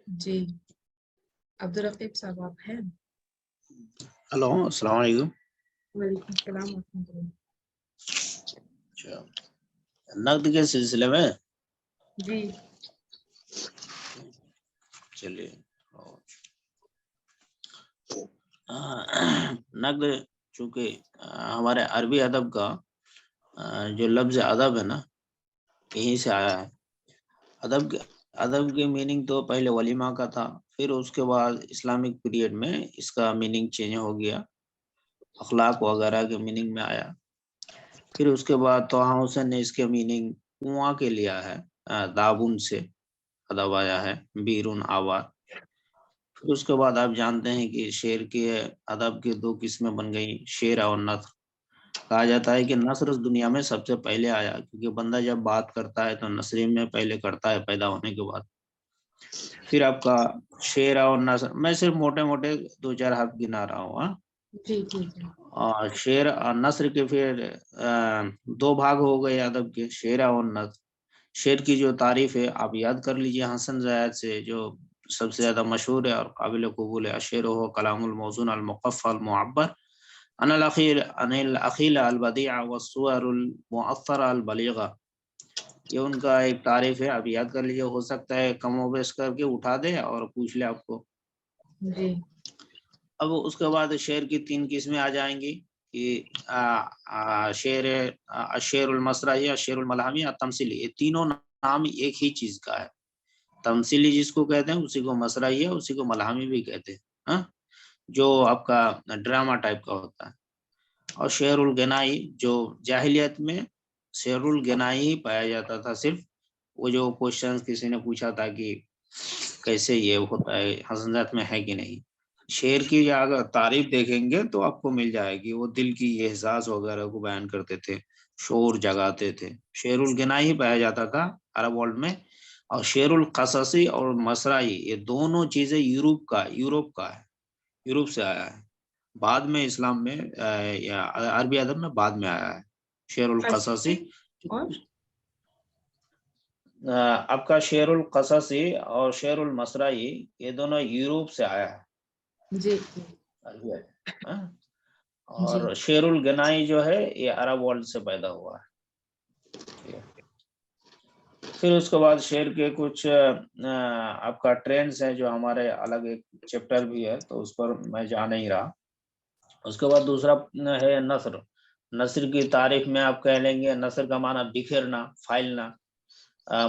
جی عبدالرقیب صاحب آپ ہیں؟ ہلو السلام علیکم. وعلیکم السلام ورحمۃ اللہ. اچھا نقد کے سلسلے میں جی چلیے نقد چونکہ ہمارے عربی ادب کا جو لفظ ادب ہے نا یہیں سے آیا ہے. ادب کی میننگ تو پہلے ولیمہ کا تھا، پھر اس کے بعد اسلامک پیریڈ میں اس کا میننگ چینج ہو گیا، اخلاق وغیرہ کے میننگ میں آیا. پھر اس کے بعد طه حسین نے اس کے میننگ کنواں کے لیا ہے، دابن سے ادب آیا ہے، بیرون آوا. پھر اس کے بعد آپ جانتے ہیں کہ شعر کے ادب کے دو قسمیں بن گئی، شعر اور نثر. کہا جاتا ہے کہ نثر اس دنیا میں سب سے پہلے آیا، کیونکہ بندہ جب بات کرتا ہے تو نثری میں پہلے کرتا ہے پیدا ہونے کے بعد. پھر آپ کا شعر اور نثر، میں صرف موٹے موٹے دو چار حرف گنا رہا ہوں. جی ٹھیک ہے. اور شعر اور نثر کے پھر دو بھاگ ہو گئے ادب کے، شعر اور نثر. شعر کی جو تعریف ہے آپ یاد کر لیجئے حسن زاید سے، جو سب سے زیادہ مشہور ہے اور قابل قبول ہے. الشعر هو کلام الموزون المقفى المعبر عن الاخیل البدیع والصور المؤثرة البلیغة. یہ ان کا ایک تعریف ہے، آپ یاد کر لیجئے، ہو سکتا ہے کم و بیش کر کے اٹھا دے اور پوچھ لے آپ کو. جی اب اس کے بعد شعر کی تین قسمیں آ جائیں گی کہ شعر المسرحی، شعر الملحمی اور تمثیلی. یہ تینوں نام ایک ہی چیز کا ہے. تمثیلی جس کو کہتے ہیں اسی کو مسرحی ہے، اسی کو ملحمی بھی کہتے ہیں، جو آپ کا ڈرامہ ٹائپ کا ہوتا ہے. اور شعر الغنائی، جو جاہلیت میں شعر الغنائی ہی پایا جاتا تھا. صرف وہ جو کوشچن کسی نے پوچھا تھا کہ کیسے یہ ہوتا ہے، حسنات میں ہے کہ نہیں. شعر کی اگر تعریف دیکھیں گے تو آپ کو مل جائے گی، وہ دل کی احساس وغیرہ کو بیان کرتے تھے، شعور جگاتے تھے. شعر الغنائی ہی پایا جاتا تھا عرب ورلڈ میں. اور شعر القصصی اور مسرحی، یہ دونوں چیزیں یورپ کا ہے، یورپ سے آیا ہے. بعد میں اسلام میں عربی ادب میں بعد میں آیا ہے شعر القصصی. اور آپ کا شعر القصصی اور شعر المسرحی یہ دونوں یورپ سے آیا ہے. جی اور شعر الغنائی جو ہے یہ عرب ورلڈ سے پیدا ہوا ہے. پھر اس کے بعد شعر کے کچھ آپ کا ٹرینڈز ہیں جو ہمارے الگ ایک چیپٹر بھی ہے، تو اس پر میں جا نہیں رہا. اس کے بعد دوسرا ہے نثر. نثر کی تعریف میں آپ کہہ لیں گے نثر کا معنی بکھیرنا، پھیلنا،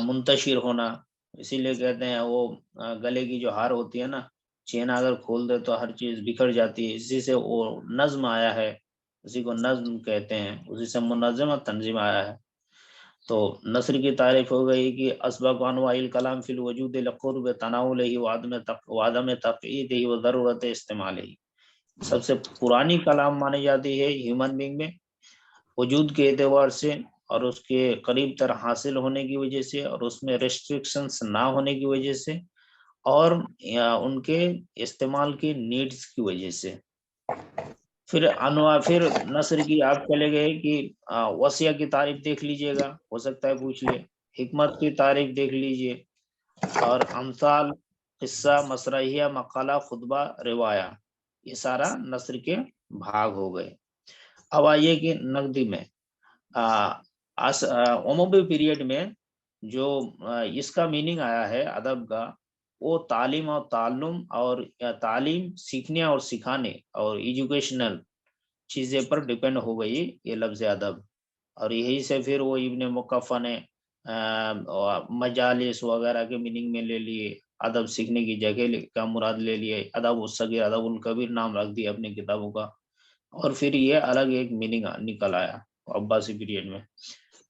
منتشر ہونا. اسی لیے کہتے ہیں وہ گلے کی جو ہار ہوتی ہے نا، چین اگر کھول دے تو ہر چیز بکھر جاتی ہے. اسی سے وہ نظم آیا ہے، اسی کو نظم کہتے ہیں، اسی سے منظم اور تنظیم آیا ہے. تو نثر کی تعریف ہو گئی کہ اسباق انواع الکلام فی الوجود لقرب تناولہ وعدم تقعیدہ وضرورت استعمالہ. سب سے پرانی کلام مانی جاتی ہے ہیومن بینگ میں وجود کے اعتبار سے، اور اس کے قریب تر حاصل ہونے کی وجہ سے، اور اس میں ریسٹرکشنز نہ ہونے کی وجہ سے، اور ان کے استعمال کی نیڈز کی وجہ سے. پھر نثر کی آپ چلے گئے کہ وصیہ کی تعریف دیکھ لیجئے گا، ہو سکتا ہے پوچھ لے. حکمت کی تعریف دیکھ لیجئے، اور امثال، قصہ، مسرحیہ، مقالہ، خطبہ، روایہ، یہ سارا نثر کے بھاگ ہو گئے. اب آئیے کہ نقدی میں عمومی پیریڈ میں جو اس کا میننگ آیا ہے ادب کا، وہ تعلیم اور تعلم، اور تعلیم سیکھنے اور سکھانے اور ایجوکیشنل چیزیں پر ڈیپینڈ ہو گئی یہ لفظ ادب. اور یہی سے پھر وہ ابن مقفع نے مجالس وغیرہ کے میننگ میں لے لیے، ادب سیکھنے کی جگہ کا مراد لے لیے، ادب الصغیر، ادب الکبیر نام رکھ دیا اپنی کتابوں کا. اور پھر یہ الگ ایک میننگ نکل آیا عباسی پیریڈ میں.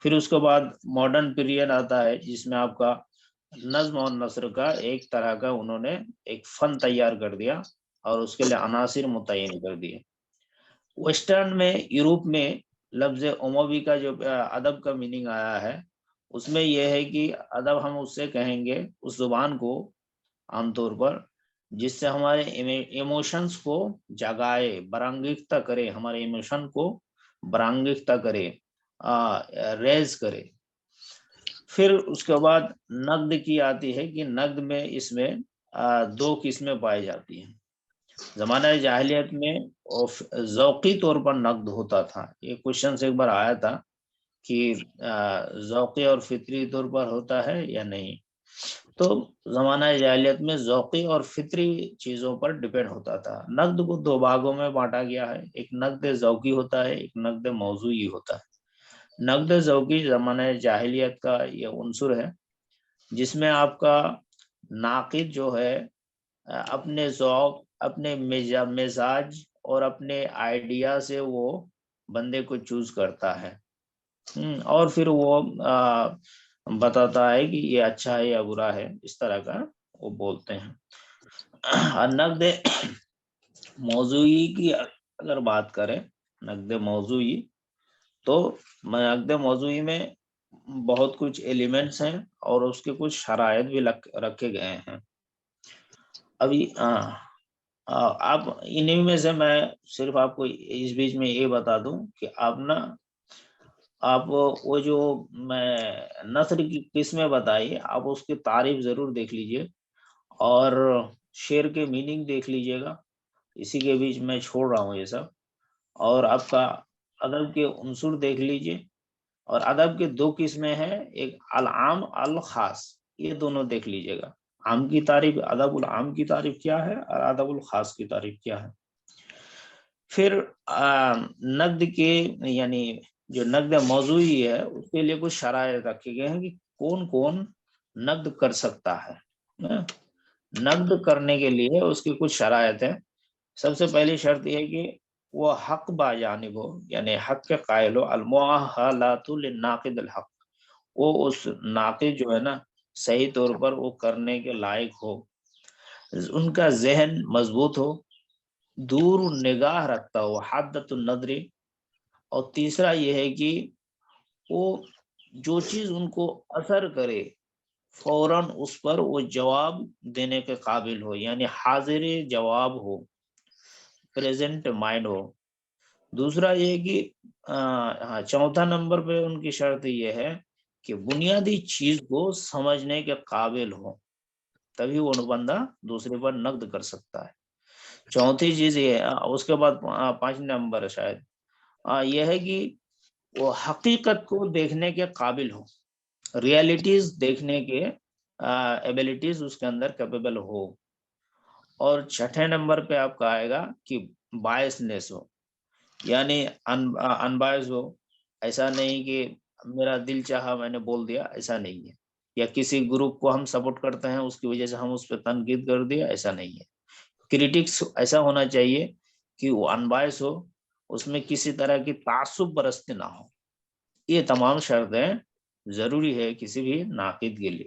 پھر اس کے بعد ماڈرن پیریڈ آتا ہے جس میں آپ کا نظم اور نثر کا ایک طرح کا انہوں نے ایک فن تیار کر دیا اور اس کے لیے عناصر متعین کر دیے. ویسٹرن میں، یورپ میں لفظ اموی کا جو ادب کا میننگ آیا ہے، اس میں یہ ہے کہ ادب ہم اس سے کہیں گے اس زبان کو عام طور پر جس سے ہمارے ایموشنز کو جگائے، برانگیختہ کرے، ہمارے ایموشن کو برانگیختہ کرے، ریز کرے. پھر اس کے بعد نقد کی آتی ہے کہ نقد میں اس میں دو قسمیں پائی جاتی ہیں. زمانہ جاہلیت میں ذوقی طور پر نقد ہوتا تھا. یہ کوشچن ایک بار آیا تھا کہ ذوقی اور فطری طور پر ہوتا ہے یا نہیں. تو زمانہ جاہلیت میں ذوقی اور فطری چیزوں پر ڈیپینڈ ہوتا تھا. نقد کو دو بھاگوں میں بانٹا گیا ہے. ایک نقد ذوقی ہوتا ہے, ایک نقد موضوعی ہوتا ہے. نقد ذوقی زمانہ جاہلیت کا یہ عنصر ہے جس میں آپ کا ناقد جو ہے اپنے ذوق, اپنے مزاج اور اپنے آئیڈیا سے وہ بندے کو چوز کرتا ہے اور پھر وہ بتاتا ہے کہ یہ اچھا ہے یا برا ہے, اس طرح کا وہ بولتے ہیں. نقد موضوعی کی اگر بات کریں, نقد موضوعی تو نقد موضوعی میں بہت کچھ ایلیمنٹس ہیں اور اس کے کچھ شرائط بھی رکھے گئے ہیں. ابھی اب انہیں میں سے میں صرف آپ کو اس بیچ میں یہ بتا دوں کہ آپ وہ جو میں نثر کی قسمیں بتائی, آپ اس کی تعریف ضرور دیکھ لیجئے اور شعر کے میننگ دیکھ لیجئے گا. اسی کے بیچ میں چھوڑ رہا ہوں یہ سب. اور آپ کا ادب کے عنصر دیکھ لیجئے. اور ادب کے دو قسمیں ہیں, ایک العام الخاص, یہ دونوں دیکھ لیجئے گا. عام کی تعریف, ادب العام کی تعریف کیا ہے اور ادب الخاص کی تعریف کیا ہے. پھر نقد کے یعنی جو نقد موضوعی ہے اس کے لیے کچھ شرائط رکھے گئے ہیں کہ کون کون نقد کر سکتا ہے. نقد کرنے کے لیے اس کی کچھ شرائط ہیں. سب سے پہلی شرط یہ ہے کہ وہ حق با جانب ہو, یعنی حق کے قائل ہو. المؤہلات للناقد الحق, وہ اس ناقد جو ہے نا صحیح طور پر وہ کرنے کے لائق ہو. ان کا ذہن مضبوط ہو, دور نگاہ رکھتا ہو, حدت النظر. اور تیسرا یہ ہے کہ وہ جو چیز ان کو اثر کرے فوراً اس پر وہ جواب دینے کے قابل ہو, یعنی حاضر جواب ہو, پریزنٹ مائنڈ ہو. دوسرا یہ کہ چوتھا نمبر پہ ان کی شرط یہ ہے کہ بنیادی چیز کو سمجھنے کے قابل ہو, تبھی وہ بندہ دوسرے پر نقد کر سکتا ہے. چوتھی چیز یہ ہے. اس کے بعد 5 نمبر شاید یہ ہے کہ وہ حقیقت کو دیکھنے کے قابل ہو, ریئلٹیز دیکھنے کے ایبیلٹیز اس کے اندر کیپیبل ہو. اور چھٹے نمبر پہ آپ کا آئے گا کہ بائسنس ہو, یعنی انبائس ہو. ایسا نہیں کہ میرا دل چاہا میں نے بول دیا, ایسا نہیں ہے. یا کسی گروپ کو ہم سپورٹ کرتے ہیں اس کی وجہ سے ہم اس پہ تنقید کر دیا, ایسا نہیں ہے. کریٹکس ایسا ہونا چاہیے کہ وہ انبائس ہو, اس میں کسی طرح کی تعصب پرستی نہ ہو. یہ تمام شرطیں ضروری ہے کسی بھی ناقد کے لیے.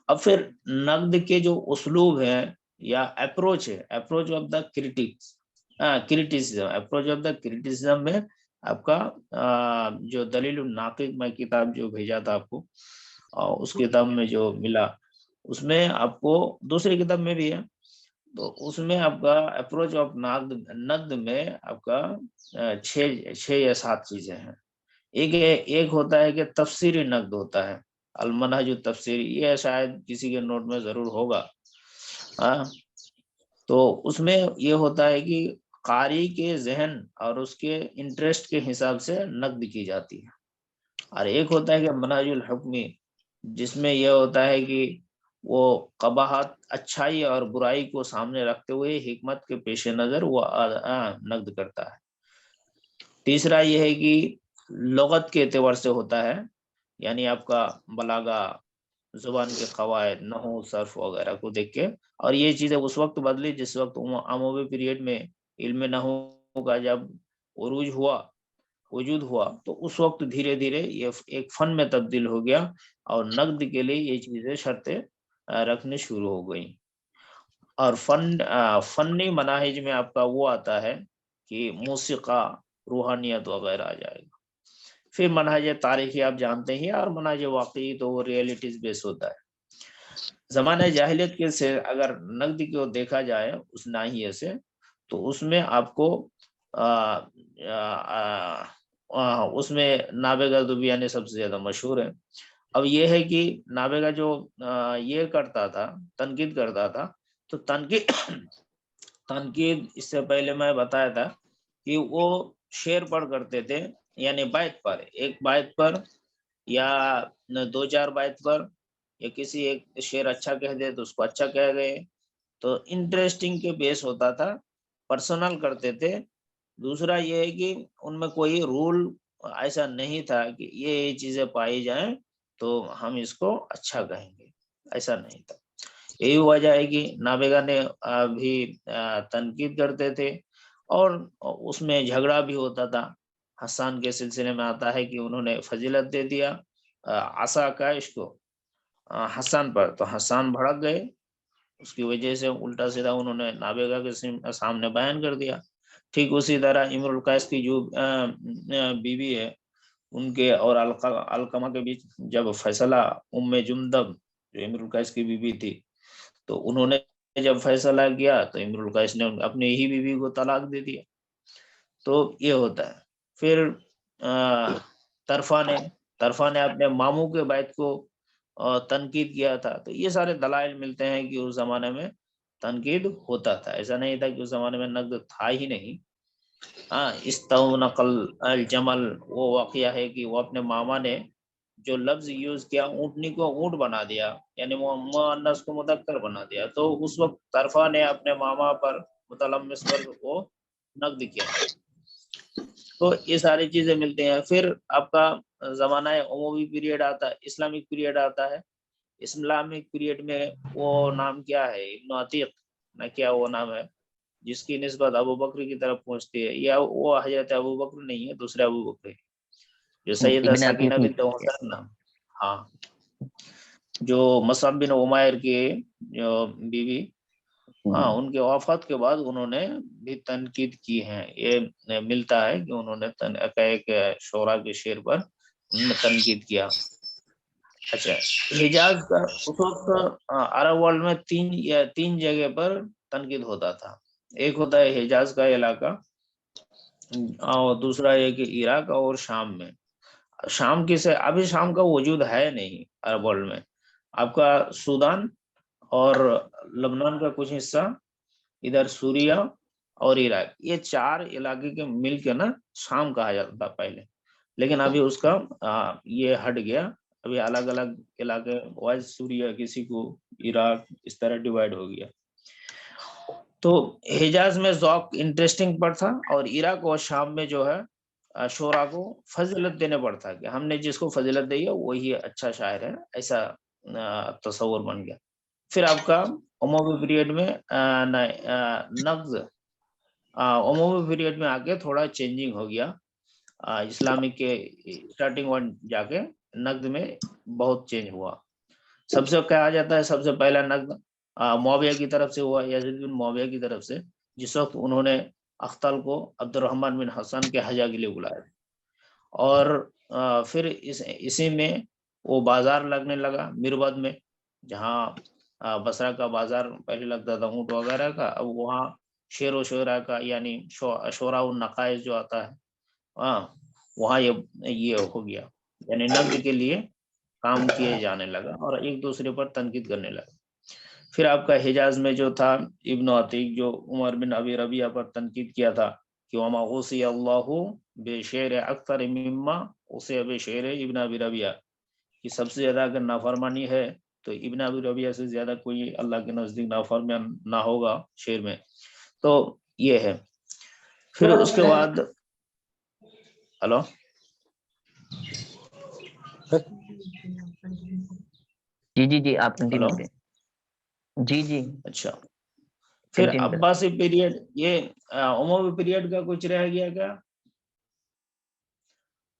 اب پھر نقد کے جو اسلوب ہیں یا اپروچ ہے, approach of the critics, criticism, approach of the criticism میں آپ کا جو دلیل الناقد میں کتاب جو بھیجا تھا آپ کو, اس کتاب میں جو ملا اس میں آپ کو دوسری کتاب میں بھی ہے, تو اس میں آپ کا اپروچ آف نقد میں آپ کا 6 یا 7 چیزیں ہیں. ایک ہوتا ہے کہ تفسیری نقد ہوتا ہے, المنہج التفسیری, یہ شاید کسی کے نوٹ میں ضرور ہوگا. تو اس میں یہ ہوتا ہے کہ قاری کے ذہن اور اس کے انٹرسٹ کے حساب سے نقد کی جاتی ہے. اور ایک ہوتا ہے کہ منہج الحکمی, جس میں یہ ہوتا ہے کہ وہ قباحت, اچھائی اور برائی کو سامنے رکھتے ہوئے حکمت کے پیش نظر وہ نقد کرتا ہے. تیسرا یہ ہے کہ لغت کے اعتبار سے ہوتا ہے, یعنی آپ کا بلاغہ, زبان کے قواعد, نحو, صرف وغیرہ کو دیکھ کے. اور یہ چیزیں اس وقت بدلی جس وقت اموی پیریڈ میں علم نحو کا جب عروج ہوا, وجود ہوا, تو اس وقت دھیرے دھیرے یہ ایک فن میں تبدیل ہو گیا اور نقد کے لیے یہ چیزیں شرطیں رکھنے شروع ہو گئیں. اور فنی مناہج میں آپ کا وہ آتا ہے کہ موسیقہ, روحانیت وغیرہ آ جائے گا. پھر منہج تاریخی آپ جانتے ہیں, اور منہج واقعی تو وہ ریئلٹیز بیس ہوتا ہے. زمانہ جاہلیت کے سے اگر نقد کو دیکھا جائے اس ناحیے سے, تو اس میں آپ کو اس میں نابغہ دبیانی سب سے زیادہ مشہور ہے. اب یہ ہے کہ نابغہ جو یہ کرتا تھا، تنقید کرتا تھا، تو تنقید اس سے پہلے میں بتایا تھا کہ وہ شعر پڑھ کرتے تھے، یعنی بیت پر، ایک بیت پر یا 2-4 بیت پر، یا کسی ایک شعر اچھا کہہ دے تو اس کو اچھا کہہ گئے، تو انٹرسٹنگ کے بیس ہوتا تھا، پرسنل کرتے تھے۔ دوسرا یہ ہے کہ ان میں کوئی رول ایسا نہیں تھا کہ یہ چیزیں پائی جائیں تو ہم اس کو اچھا کہیں گے، ایسا نہیں تھا۔ یہی وجہ ہے کہ نابغہ نے بھی تنقید کرتے تھے، اور اس میں جھگڑا بھی ہوتا تھا۔ حسان کے سلسلے میں آتا ہے کہ انہوں نے فضیلت دے دیا عصا کش کو حسان پر، تو حسان بھڑک گئے، اس کی وجہ سے الٹا سیدھا انہوں نے نابغہ کے سامنے بیان کر دیا۔ ٹھیک اسی طرح امر القیس کی جو بیوی ہے، ان کے اور علقمہ کے بیچ جب فیصلہ، ام جندب جو امر القیس کی بیوی تھی، تو انہوں نے جب فیصلہ کیا تو امر القیس نے اپنی ہی بیوی کو طلاق دے دیا۔ تو یہ ہوتا ہے۔ پھر طرفہ نے اپنے ماموں کے بیت کو تنقید کیا تھا، تو یہ سارے دلائل ملتے ہیں کہ اس زمانے میں تنقید ہوتا تھا، ایسا نہیں تھا کہ اس زمانے میں نقد تھا ہی نہیں۔ استونقل الجمل، وہ واقعہ ہے کہ وہ اپنے ماما نے جو لفظ یوز کیا، اونٹنی کو اونٹ بنا دیا، یعنی مؤنث کو مذکر بنا دیا، تو اس وقت طرفہ نے اپنے ماما پر، متلمس پر وہ نقد کیا۔ تو یہ ساری چیزیں ملتی ہیں۔ پھر آپ کا زمانہ اموی پیریڈ آتا ہے، اسلامک پیریڈ آتا ہے۔ اسلامک پیریڈ میں وہ نام کیا ہے، ابن عتیق نہ کیا وہ نام ہے، جس کی نسبت ابو بکر کی طرف پہنچتی ہے، یا وہ حضرت ابو بکر نہیں ہے، دوسرے ابو بکر ہے، جو سیدہ ابن سکینہ عتیق بنت حسین نام، ہاں، جو مصعب بن عمیر کی جو بیوی، ہاں، ان کے وفات کے بعد انہوں نے بھی تنقید کی ہے۔ یہ ملتا ہے کہ انہوں نے ایک شعرا کے شعر پر انہوں نے تنقید کیا۔ اچھا، حجاز کا اس وقت عرب ورلڈ میں تین جگہ پر تنقید ہوتا تھا۔ ایک ہوتا ہے حجاز کا علاقہ، اور دوسرا یہ کہ عراق اور شام میں۔ شام سے ابھی شام کا وجود ہے نہیں عرب ورلڈ میں، آپ کا سودان اور لبنان کا کچھ حصہ، ادھر سوریا اور عراق، یہ 4 علاقے کے مل کے نا شام کہا جاتا تھا پہلے، لیکن ابھی اس کا یہ ہٹ گیا، ابھی الگ الگ علاقے، وائز سوریا کسی کو، عراق، اس طرح ڈیوائیڈ ہو گیا۔ تو حجاز میں ذوق انٹرسٹنگ پر تھا، اور عراق اور شام میں جو ہے شعرا کو فضیلت دینے پڑتا، کہ ہم نے جس کو فضیلت دی ہے وہی اچھا شاعر ہے، ایسا تصور بن گیا۔ پھر آپ کا اموی پیریڈ میں نقد، اموی پیریڈ میں آ کے تھوڑا چینجنگ ہو گیا، اسلامک کے اسٹارٹنگ ون جا کے نقد میں بہت چینج ہوا۔ سب سے کہا جاتا ہے سب سے پہلا نقد معاویہ کی طرف سے ہوا، یزید بن معاویہ کی طرف سے، جس وقت انہوں نے اختل کو عبد الرحمن بن حسن کے حجا کے لیے بلایا، اور پھر اسی میں وہ بازار لگنے لگا مربد میں، جہاں بصرہ کا بازار پہلے لگتا تھا اونٹ وغیرہ کا، اب وہاں شعر و شعرا کا، یعنی شعراء النقائص جو آتا ہے، وہاں یہ ہو گیا، یعنی نقد کے لیے کام کیے جانے لگا اور ایک دوسرے پر تنقید کرنے لگا۔ پھر آپ کا حجاز میں جو تھا ابن عتیق، جو عمر بن ابی ربیعہ پر تنقید کیا تھا کہ وما اوصی اللہ بشعر اکثر مما اوصی بشعر ابن ابی ربیعہ، کہ سب سے زیادہ اگر نافرمانی ہے تو ابن ابی ربیعہ سے زیادہ کوئی اللہ کے نزدیک نافرمان نہ ہوگا شعر میں۔ تو یہ ہے۔ پھر اس کے بعد ہلو جی آپ کنٹینیو ہلو، کریں۔ جی اچھا، پھر عباسی پیریڈ، یہ اموی پیریڈ کا کچھ رہ گیا کیا؟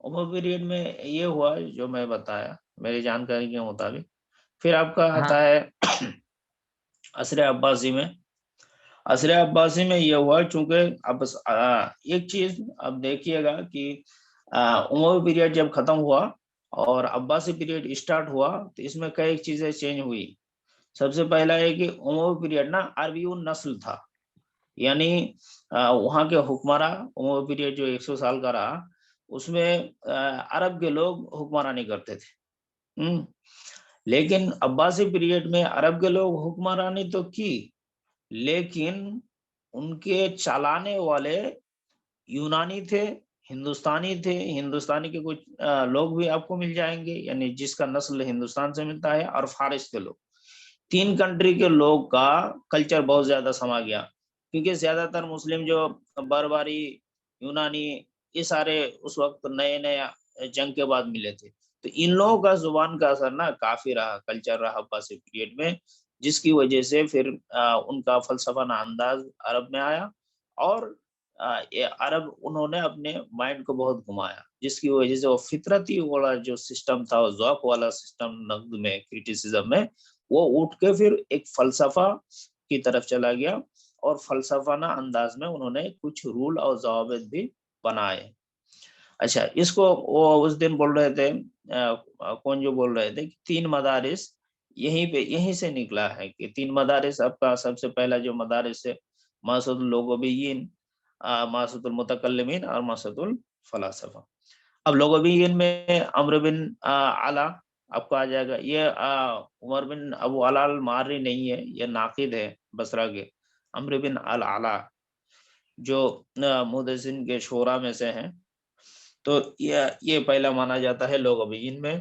اموی پیریڈ میں یہ ہوا جو میں بتایا میری جانکاری کے مطابق۔ پھر آپ کا آتا ہے عصر عباسی میں۔ عصر عباسی میں یہ ہوا، چونکہ اب ایک چیز اب دیکھیے گا کہ اموی پیریڈ جب ختم ہوا اور عباسی پیریڈ اسٹارٹ ہوا، تو اس میں کئی چیزیں چینج ہوئی۔ سب سے پہلا ہے کہ اموی پیریڈ نا عربی نسل تھا، یعنی وہاں کے حکمراں، اموی پیریڈ جو 100 سال کا رہا، اس میں عرب کے لوگ حکمرانی کرتے تھے، لیکن عباسی پیریڈ میں عرب کے لوگ حکمرانی تو کی، لیکن ان کے چلانے والے یونانی تھے، ہندوستانی تھے، ہندوستانی کے کچھ لوگ بھی آپ کو مل جائیں گے، یعنی جس کا نسل ہندوستان سے ملتا ہے، اور فارس کے لوگ، 3 کنٹری کے لوگ کا کلچر بہت زیادہ سما گیا، کیونکہ زیادہ تر مسلم جو بربری، یونانی، یہ سارے اس وقت نئے نئے جنگ کے بعد ملے تھے، تو ان لوگوں کا زبان کا اثر نا کافی رہا، کلچر رہا عباسی پیریڈ میں، جس کی وجہ سے پھر ان کا فلسفانہ انداز عرب میں آیا، اور یہ عرب انہوں نے اپنے مائنڈ کو بہت گھمایا، جس کی وجہ سے وہ فطرتی والا جو سسٹم تھا، ذوق والا سسٹم نقد میں، کریٹیسزم میں، وہ اٹھ کے پھر ایک فلسفہ کی طرف چلا گیا، اور فلسفانہ انداز میں انہوں نے کچھ رول اور ضوابط بھی بنائے۔ اچھا، اس کو وہ اس دن بول رہے تھے، کون جو بول رہے تھے کہ 3 مدارس یہیں سے نکلا ہے، کہ 3 مدارس آپ کا سب سے پہلا جو مدارس ہے، ماسد اللغویین، ماسد المتکلمین اور ماسد الفلاسفہ۔ اب لغویین میں عمرو بن علا آپ کو آ جائے گا، یہ عمر بن ابو علا الماری نہیں ہے، یہ ناقد ہے بصرہ کے، عمرو بن العلا جو محدثین کے شورا میں سے ہیں، تو یہ پہلا مانا جاتا ہے لغویین میں۔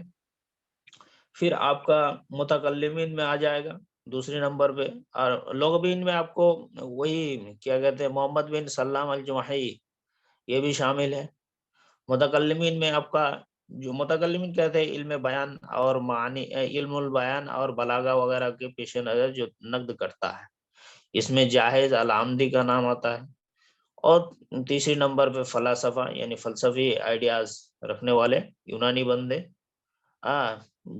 پھر آپ کا متکلمین میں آ جائے گا دوسرے نمبر پہ، اور لغویین میں آپ کو وہی کیا کہتے ہیں محمد بن سلام الجمحی، یہ بھی شامل ہے۔ متکلمین میں آپ کا جو متکلمین کہتے ہیں علم بیان اور معنی، علم البیان اور بلاغہ وغیرہ کے پیش نظر جو نقد کرتا ہے، اس میں جاہز العمدی کا نام آتا ہے۔ اور تیسری نمبر پہ فلاسفہ، یعنی فلسفی آئیڈیاز رکھنے والے یونانی بندے،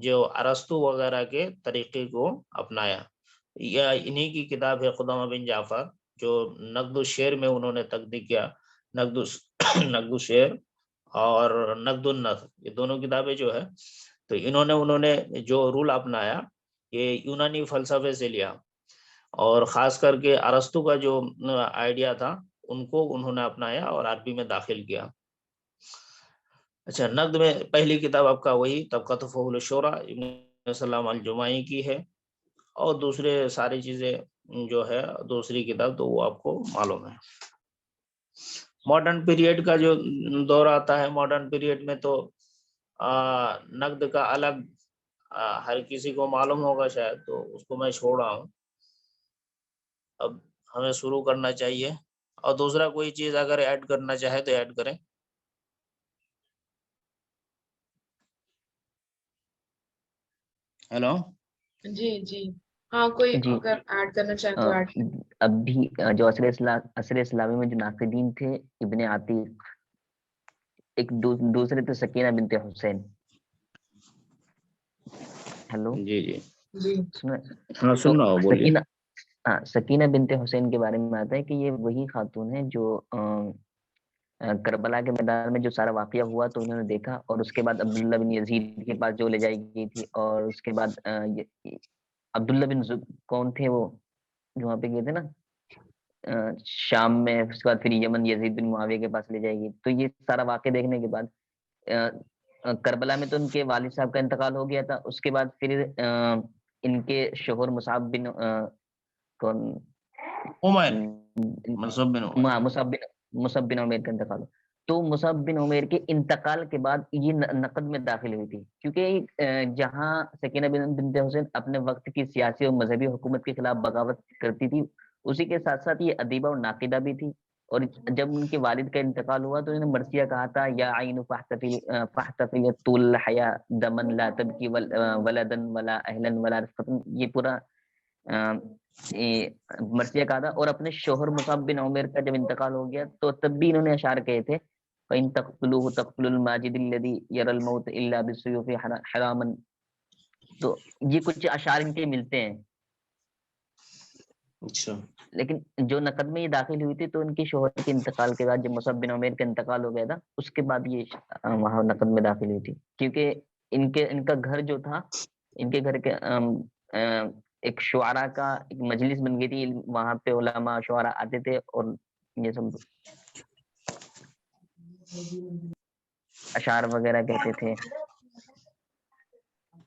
جو ارسطو وغیرہ کے طریقے کو اپنایا، یا انہی کی کتاب ہے قدامہ بن جعفر، جو نقد الشعر میں انہوں نے تقدیم کیا، نقد الشعر اور نقد النثر، یہ دونوں کتابیں جو ہے، تو انہوں نے جو رول اپنایا یہ یونانی فلسفے سے لیا، اور خاص کر کے ارسطو کا جو آئیڈیا تھا ان کو انہوں نے اپنایا اور عربی میں داخل کیا۔ اچھا، نقد میں پہلی کتاب آپ کا وہی طبقۃ فحول الشورى ابن سلام الجمعی کی ہے، اور دوسرے ساری چیزیں جو ہے دوسری کتاب تو وہ آپ کو معلوم ہے۔ ماڈرن پیریڈ کا جو دور آتا ہے، ماڈرن پیریڈ میں تو نقد کا الگ ہر کسی کو معلوم ہوگا شاید، تو اس کو میں چھوڑ رہا ہوں، اب ہمیں شروع کرنا چاہیے، اور دوسرا کوئی چیز اگر ایڈ کرنا چاہے تو ایڈ کریں۔ ہیلو، جی جی، ہاں کوئی جی اگر ایڈ کرنا چاہے تو ایڈ۔ اب بھی جو عصر اسلامی میں جو ناقدین تھے، ابن عتیق، ایک دوسرے تو سکینہ بنت حسین۔ ہیلو، جی جی جی ہاں سن رہا ہوں، بولیے۔ سکینہ بنت حسین کے بارے میں آتا ہے کہ یہ وہی خاتون ہے جو کربلا کے میدان میں جو سارا واقعہ ہوا تو انہوں نے دیکھا، اور اس کے بعد عبداللہ بن یزید کے پاس جو لے جائی گئی تھی، اور اس کے بعد عبداللہ بن کون تھے وہ جو وہاں پہ گئے تھے نا شام میں، اس کے بعد پھر یمن یزید بن معاویہ کے پاس لے جائے گی، تو یہ سارا واقعہ دیکھنے کے بعد کربلا میں تو ان کے والد صاحب کا انتقال ہو گیا تھا، اس کے بعد پھر ان کے شوہر مصعب بن کون عمیر، مصعب بن عمیر، مصعب بن عمیر کا انتقال، تو مصعب بن عمیر کے انتقال کے بعد یہ نقد میں داخل ہوئی تھی، کیونکہ جہاں سکینہ بنت حسین اپنے وقت کی سیاسی اور مذہبی حکومت کے خلاف بغاوت کرتی تھی، اسی کے ساتھ ساتھ یہ ادیبہ اور ناقدہ بھی تھی، اور جب ان کے والد کا انتقال ہوا تو انہوں نے مرثیہ کہا تھا، یا عین فاحتفل طول الحیا دمن لا تبکی ولدن ولا اہلا ولا رفقتا، یہ پورا مرثیہ کہا تھا، اور اپنے شوہر مصعب بن عمیر کا جب انتقال ہو گیا تو تب بھی انہوں نے اشعار کہے تھے، فَإِن تَقْتُلُوهُ تَقْتُلُ الْمَاجِدِ الَّذِي يَرَى الْمَوْتَ إِلَّا بِالسُّيُوفِ حَرَامًا، تو یہ کچھ اشعار ان کے ملتے ہیں۔ اچھا، لیکن جو نقد میں یہ داخل ہوئی تھی تو ان کے شوہر کے انتقال کے بعد جب مصعب بن عمیر کا انتقال ہو گیا تھا، اس کے بعد یہ وہاں نقد میں داخل ہوئی تھی، کیونکہ ان کا گھر جو تھا، ان کے گھر کے ایک شعراء کا ایک مجلس بن گئی تھی، وہاں پہ علماء شعراء آتے تھے اور یہ سب اشعار وغیرہ کہتے تھے۔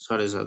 7:30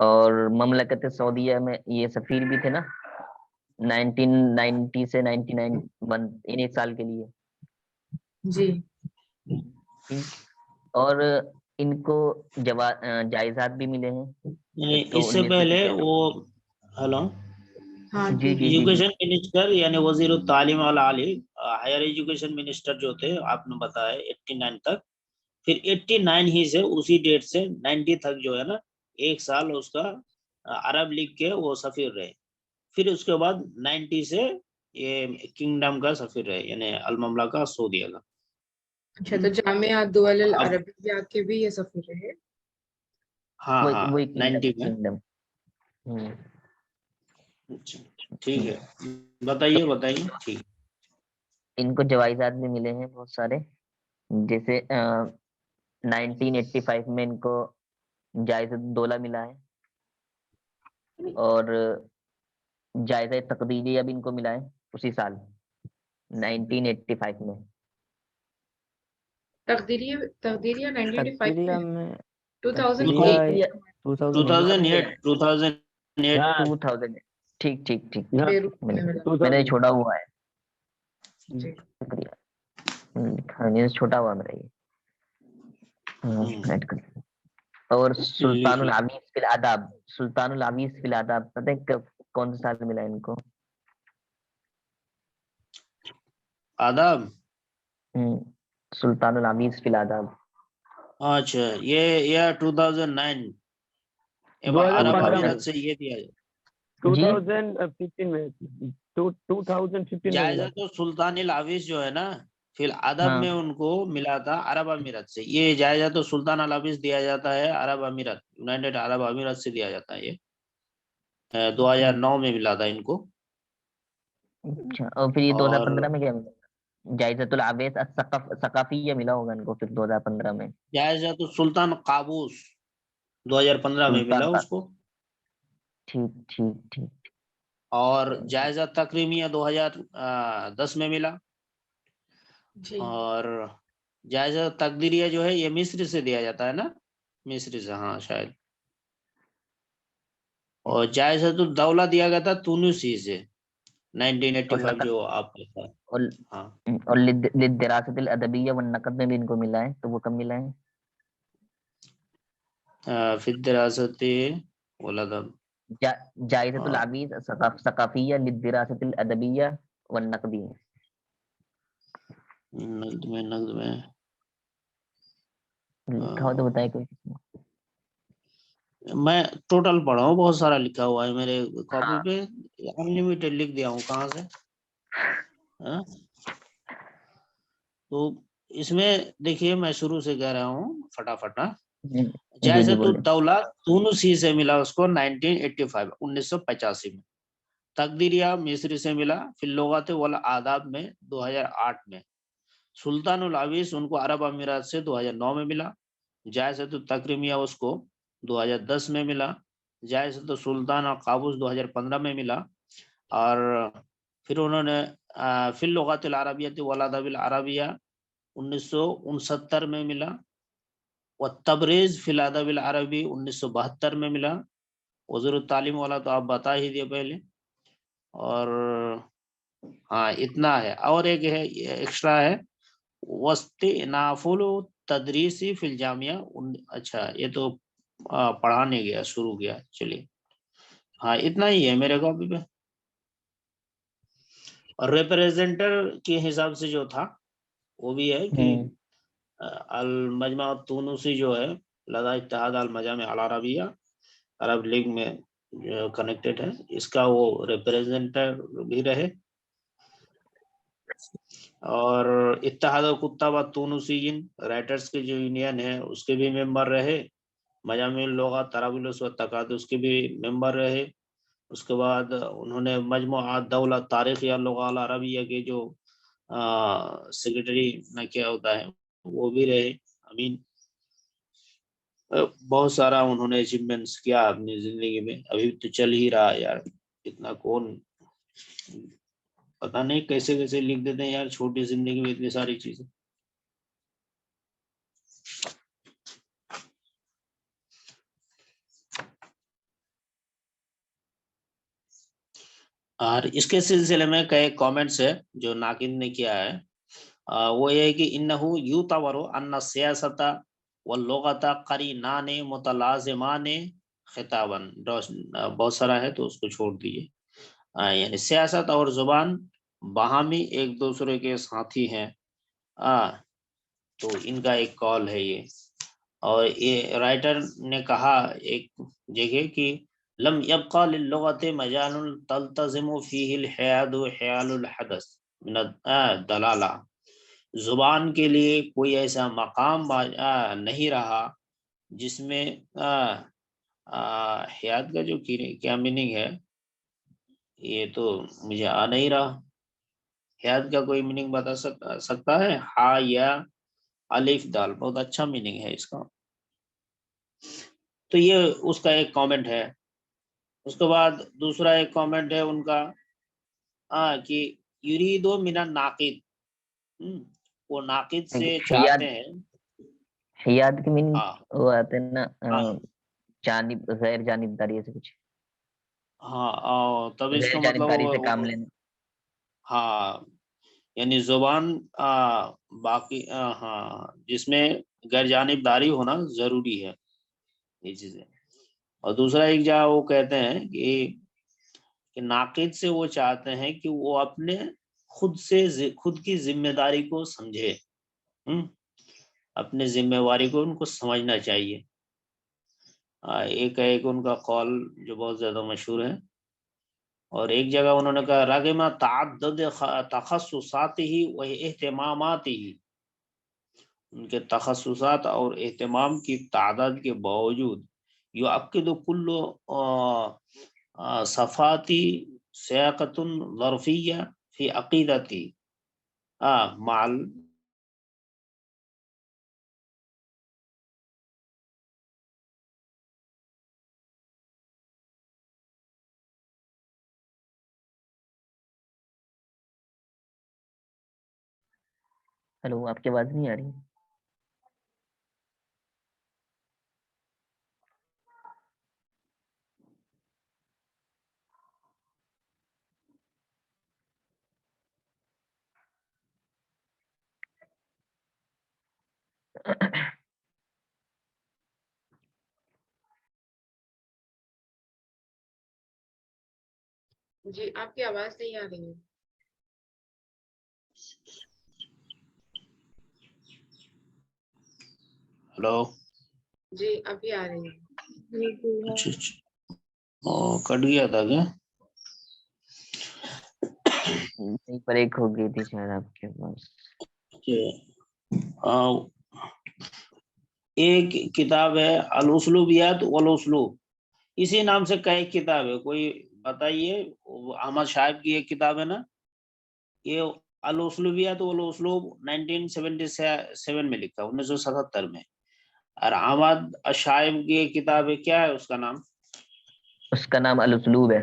اور مملکت سعودیہ میں یہ سفیر بھی تھے نا 1990 سے 99 ان 1 سال کے لیے. جی ٹھیک. اور ان کو جائزات بھی ملے ہیں. ایک تو اس سے پہلے وہ ہلو ہاں جی جی جی ایجوکیشن منسٹر یعنی وزیر التعلیم العالی ہائر ایجوکیشن منسٹر جو تھے آپ نے بتایا 89 تک. پھر 89 ہی سے اسی ڈیٹ سے 90 تک جو ہے نا 1 سال اس کا عرب لیگ کے وہ سفیر رہے. پھر اس کے بعد 90 سے یہ کنگڈم کا سفیر رہے یعنی المملکہ سعودیہ کا. اچھا تو جامعہ دول العربیہ کے بھی یہ سفیر رہے. ہاں ہاں وہی 90 میں. کنگڈم. اچھا ٹھیک ہے بتائیے ٹھیک. ان کو جوائزات بھی ملے ہیں بہت سارے. جیسے 1985 میں ان کو جائزہ دولہ ملا ہے. اور جائزہ تقدیریہ بھی ان کو ملا ہے اسی سال 1985 میں. تقدیریہ 1985 میں 2008 ٹھیک ٹھیک ٹھیک بیروت میں ملا. میں نے چھوڑا ہوا ہے. جی شکریہ. چھوٹا ہوا میرا یہ. اور سلطان العویز فی الآداب. سلطان العویز فی الآداب پتہ ہے کون سے سال ملا ان کو؟ آداب. سلطان العویز فی الآداب. اچھا یہ 2009 عرب امارات سے یہ دیا جائے. 2015 میں 2015 جائزہ تو سلطان العویز جو ہے نا فی الادب میں ان کو ملا تھا عرب امارات سے. یہ جائزہ تو سلطان العویز دیا جاتا ہے عرب امارات یونائٹڈ عرب امارات سے دیا جاتا ہے. یہ 2009 میں ملا تھا ان کو. اچھا. اور پھر یہ 2015 میں کیا ملا؟ جائزۃ العویس ثقافیہ ملا ہوگا ان کو پھر 2015 میں. جائزہ تو سلطان قابوس 2015 میں ملا اس کو. ٹھیک ٹھیک ٹھیک. اور جائزہ تکریمیہ 2010 میں ملا. جی اور جائزہ تقدیریہ جو ہے یہ مصر سے دیا جاتا ہے نا مصر سے. ہاں شاید. اور جائزہ الدولہ دیا گیا تھا تونسی سے 1985 جو آپ نے کہا. ہاں اور للدراست الادبیہ والنقد میں بھی ان کو ملا ہے. تو وہ کب ملا ہے؟ فی الدراست والادب. جائزۃ العویز ثقافیہ للدراست الادبیہ والنقدی. نقد میں لکھا ہو تو بتائے کوئی. میں ٹوٹل پڑھا ہوں بہت سارا لکھا ہوا ہے میرے کاپی پہ. انلمیٹڈ لکھ دیا ہوں کہاں سے. تو اس میں دیکھیے میں شروع سے کہہ رہا ہوں فٹافٹ. جائزہ الدولہ تونسی سے ملا اس کو 1985 میں. تقدیریہ مصری سے ملا. فی اللغات والآداب میں 2008 میں. سلطان العویز ان کو عرب امارات سے 2009 میں ملا. جائزۃ التکریمیہ اس کو 2010 میں ملا. جائزۃ سلطان قابوس 2015 میں ملا. اور پھر انہوں نے فی اللغات العربیۃ والادب العربیہ 1969 میں ملا. والتبریز فی الادب العربی 1972 میں ملا. وزیر التعلیم والا تو آپ بتا ہی دیے پہلے. اور ہاں اتنا ہے. اور ایک ہے ایکسٹرا ہے واستئناف التدریسی فی الجامعہ. اچھا یہ تو پڑھانے گیا شروع کیا. چلیے ہاں اتنا ہی ہے میرے کاپی پہ. اور ریپریزنٹر کے حساب سے جو تھا وہ بھی ہے کہ المجمع التونسی جو ہے لدى اتحاد المجامع العربیہ عرب لیگ میں کنیکٹڈ ہے. اس کا وہ ریپریزنٹر بھی رہے. اور اتحاد الکتاب التونسیین رائٹرز کے جو یونین ہے اس کے بھی ممبر رہے. مجامع اللغات طرابلس و تقادس کے بھی ممبر رہے. اس کے بعد انہوں نے مجموعات دولہ تاریخ یا لغات العربیہ کے جو سیکرٹری نہ کیا ہوتا ہے وہ بھی رہے. امین. بہت سارا انہوں نے اچیومنٹس کیا اپنی زندگی میں. ابھی تو چل ہی رہا ہے یار. اتنا کون پتہ نہیں کیسے کیسے لکھ دیتے ہیں یار چھوٹی زندگی میں اتنی ساری چیزیں. اور اس کے سلسلے میں کئی کامنٹس ہے جو ناقد نے کیا ہے، وہ یہ ہے کہ انہو یعتبر ان السیاست واللغت قرینان متلازمان خطابا، بہت سارا ہے تو اس کو چھوڑ دیجیے، یعنی سیاست اور زبان باہمی ایک دوسرے کے ساتھی ہیں، تو ان کا ایک کال ہے یہ۔ اور یہ رائٹر نے کہا ایک جگہ کہ لم يبقى للغة مجال تلتزم فيه الحياد حيال الحدث من الدلالة، زبان کے لیے کوئی ایسا مقام نہیں رہا جس میں حیات کا جو کیا میننگ ہے، یہ تو مجھے آ نہیں رہا، حیات کا کوئی میننگ بتا سکتا ہے؟ ہا یا الف دال، بہت اچھا میننگ ہے اس کا۔ تو یہ اس کا ایک کامنٹ ہے۔ اس کے بعد دوسرا ایک کامنٹ ہے ان کا کہ یریدو من الناقد، وہ ناقد سے چاہتے ہیں، حیات کی میننگ ہاں وہ آتے ہیں نا جانب غیر جانبداری ایسے کچھ، ہاں، تب اس غیر کا مطلب جانبداری سے کام لینا۔ ہاں یعنی زبان باقی ہاں جس میں غیر جانبداری ہونا ضروری ہے، یہ چیزیں۔ اور دوسرا ایک جگہ وہ کہتے ہیں کہ ناقد سے وہ چاہتے ہیں کہ وہ اپنے خود کی ذمہ داری کو سمجھے، اپنے ذمہ داری کو ان کو سمجھنا چاہیے۔ ایک ان کا قول جو بہت زیادہ مشہور ہے۔ اور ایک جگہ انہوں نے کہا رغم تعدد تخصصاته و اہتماماته، ان کے تخصصات اور اہتمام کی تعداد کے باوجود یؤکد کل صفاتی سیاقۃ ظرفیہ فی عقیدتی مع ہلو، آپ کی آواز نہیں آ رہی؟ جی آپ کی آواز نہیں آ رہی ہے۔ ہلو، جی ابھی آ رہی ہے۔ اچھا کٹ گیا تھا کیا؟ نہیں، بریک ہو گئی تھی شاید آپ کے پاس۔ ایک کتاب ہے الاسلوبیات والاسلوب، اسی نام سے کئی کتاب ہے، کوئی بتائیے؟ احمد شاہب کی ایک کتاب ہے نا یہ الاسلوبیات والاسلوب، 1977 میں لکھا، 1977 میں۔ اور احمد شاہب کی ایک کتاب ہے، کیا ہے اس کا نام؟ اس کا نام الاسلوب ہے۔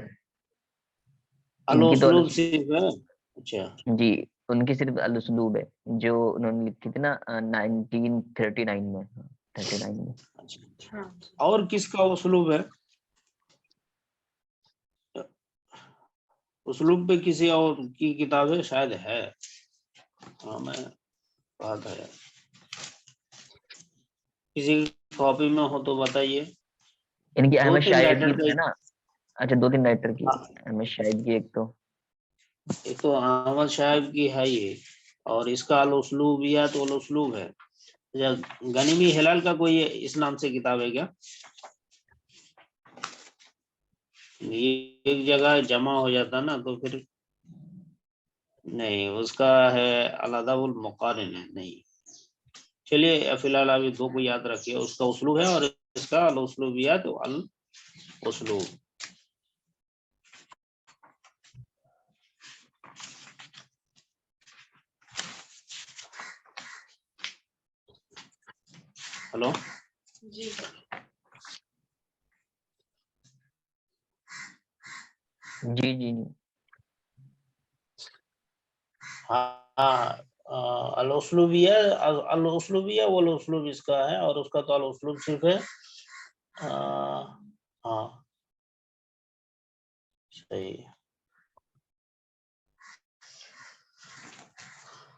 ان کی تو الاسلوب صرف ہے؟ اچھا جی، ان کی صرف الاسلوب ہے جو انہوں نے لکھی تھی نا 1939 میں، 39 میں۔ اچھا، اور کس کا اسلوب ہے؟ اسلوب پہ کسی اور کی کتاب ہے شاید ہے، ہاں میں کہا تھا یار، کسی کاپی میں ہو تو بتائیے۔ ان کی دو احمد تین شاہد رائٹر کی ہے نا، اچھا 2-3 رائٹر کی، احمد شاہد کی ایک تو احمد شاہب کی ہے یہ، اور اس کا الاسلوبیات والاسلوب ہے۔ غنیمی ہلال کا کوئی اس نام سے کتاب ہے کیا؟ یہ ایک جگہ جمع ہو جاتا نا تو پھر نہیں، اس کا ہے الادب المقارن ہے، نہیں۔ چلیے فی الحال ابھی دو کو یاد رکھیے، اس کا اسلوب ہے اور اس کا الاسلوبیات والاسلوب۔ ہلو جی جی جی ہاں، الاسلوبیہ والاسلوب اس کا ہے، اور اس کا تو الاسلوب صرف ہے۔ ہاں صحیح،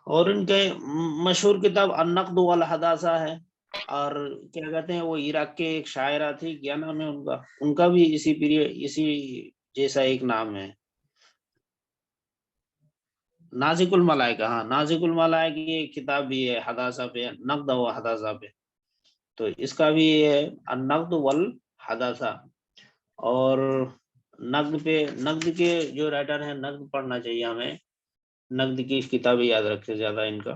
اور ان کے مشہور کتاب النقد والحداثہ ہے. اور کیا کہتے ہیں وہ عراق کے ایک شاعرہ تھی, کیا نام ہے ان کا بھی اسی پیریڈ اسی جیسا ایک نام ہے, نازک الملائکہ. ہاں نازک الملائکہ کی ایک کتاب بھی ہے حداثہ پہ, نقد و حداثہ پہ, تو اس کا بھی ہے النقد والحداثہ. اور نقد پہ, نقد کے جو رائٹر ہیں, نقد پڑھنا چاہیے ہمیں, نقد کی کتابیں یاد رکھے زیادہ ان کا.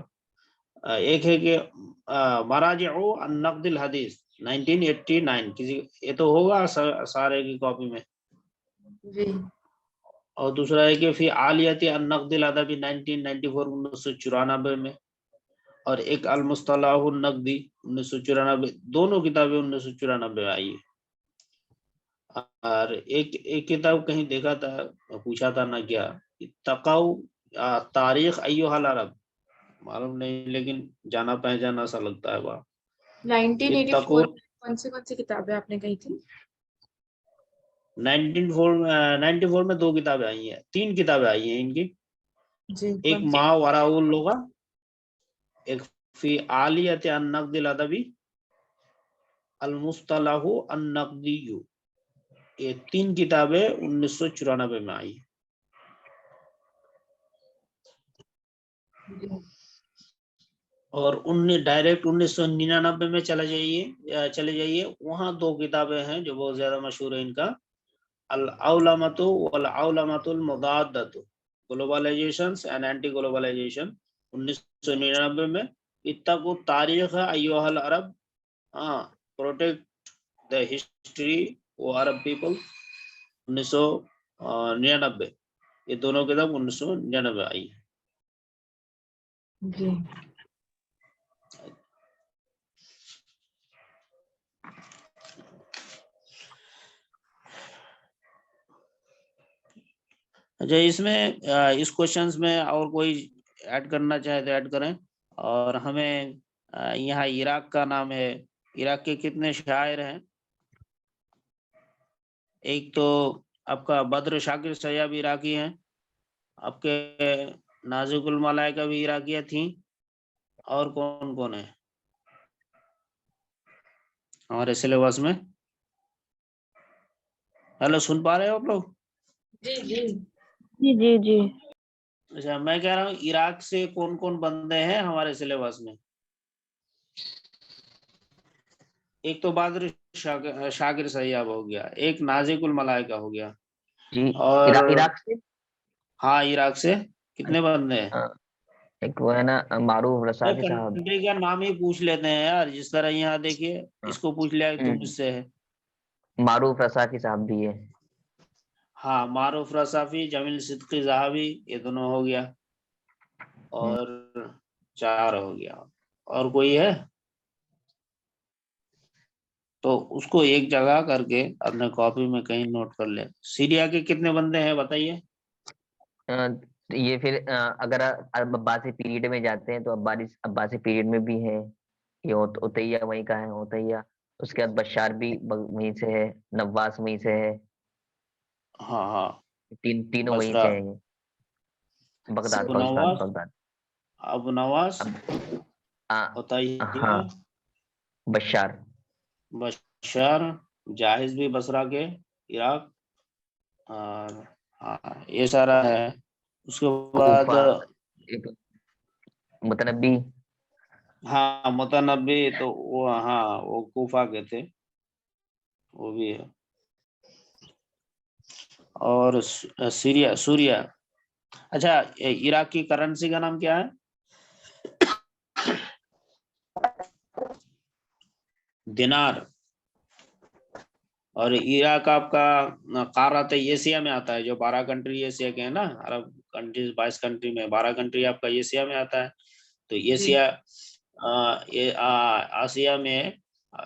ایک ہے کہ مراجع النقد الحدیث 1989, کسی یہ تو ہوگا سارے کی کاپی میں. جی. اور دوسرا ہے کہ فی عالیت النقد الادبی 1994 1994 میں, اور ایک المصطلح النقدی 1994, دونوں کتابیں 1994 میں آئی ہے. اور ایک کتاب کہیں دیکھا تھا, پوچھا تھا نا کیا, تقاؤ تاریخ ایھا العرب, معلوم نہیں لیکن جانا پہچانا سا لگتا ہے وہاں. 1984 کون سی کتابیں آپ نے کہی تھی؟ 1994 میں 2 کتابیں آئی ہیں, 3 کتابیں آئی ہیں ان کی. جی. ایک ما وراء اللغہ, ایک فی عالیت النقد الادبی, المصطلح النقدی. یہ 3 کتابیں 1994 میں آئی. اور ڈائریکٹ 1999 میں چلے جائیے, وہاں 2 کتابیں ہیں جو بہت زیادہ مشہور ہیں ان کا, العولمۃ والعولمۃ المضادۃ, گلوبلائزیشن اینڈ اینٹی گلوبلائزیشن 1999 میں. اتقوا تاریخ ایھا العرب, پروٹیکٹ دا ہسٹری و عرب پیپل 1999. یہ دونوں کتاب 1999 آئی ہے. جی. اچھا, اس میں اس کوشچنز میں اور کوئی ایڈ کرنا چاہے تو ایڈ کریں. اور ہمیں یہاں عراق کا نام ہے, عراق کے کتنے شاعر ہیں؟ ایک تو آپ کا بدر شاکر سیاب عراقی ہیں, آپ کے نازک الملائکہ بھی عراقیہ تھیں, اور کون کون ہے ہمارے سلیبس میں؟ ہیلو, سن پا رہے ہو آپ لوگ؟ جی. جی. جی جی جی. اچھا, میں کہہ رہا ہوں عراق سے کون کون بندے ہیں ہمارے سلیبس میں؟ ایک تو بدر شاکر سیاب ہو گیا, ایک نازک الملائکہ ہو گیا, جی. اور عراق سے, ہاں عراق سے کتنے بندے ہیں؟ ایک وہ ہے نا معروف رسافی صاحب. کنٹری کا نام ہی پوچھ لیتے ہیں یار, جس طرح یہاں دیکھیے اس کو پوچھ لیا تم اس سے ہے. معروف رسافی صاحب بھی ہے. ہاں معروف رسافی, جمیل صدقی ذہبی, یہ دونوں ہو گیا, اور 4 ہو گیا. اور کوئی ہے تو اس کو ایک جگہ کر کے اپنے کاپی میں کہیں نوٹ کر لیں. سیریا کے کتنے بندے ہیں بتائیے؟ یہ پھر اگر عباسی پیریڈ میں جاتے ہیں تو عباسی پیریڈ میں بھی ہے. یہ عطیہ وہیں کا ہے, عطیہ. اس کے بعد بشار بھی وہیں سے ہے, نواس وہیں سے ہے. ہاں تینوں وہیں بصرہ, سے ہیں, بغداد ابو کا استاد نواس, بغداد. ابو نواس, ہاں بشار. بشار, جاہز بھی بصرہ کے عراق, اور ہاں یہ سارا ہے. اس کے بعد کوفہ, ایک متنبی. ہاں متنبی, تو وہ ہاں وہ کوفہ کے تھے, وہ بھی ہے. اور سوریا. اچھا, عراق کی کرنسی کا نام کیا ہے؟ دینار. اور عراق آپ کا قارۃ ایشیا میں آتا ہے, جو 12 کنٹری ایشیا کے ہیں نا, عرب کنٹریز 22 کنٹری میں 12 کنٹری آپ کا ایشیا میں آتا ہے. تو ایشیا آسیا میں,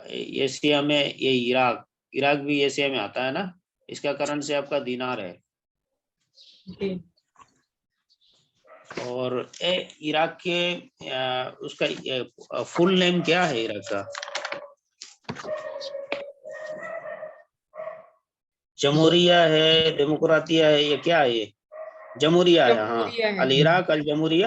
ایشیا میں یہ عراق بھی ایشیا میں آتا ہے نا. اس کا کرنسی آپ کا دینار ہے. جی. اور عراق کے اس کا فل نیم کیا ہے عراق کا؟ جمہوریہ ہے, ڈیموکراتیہ ہے, یہ کیا ہے؟ یہ جمہوریہ ہے. ہاں, جمہوریہ ہے. العراق الجمہوریہ.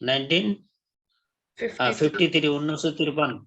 1953, 1953।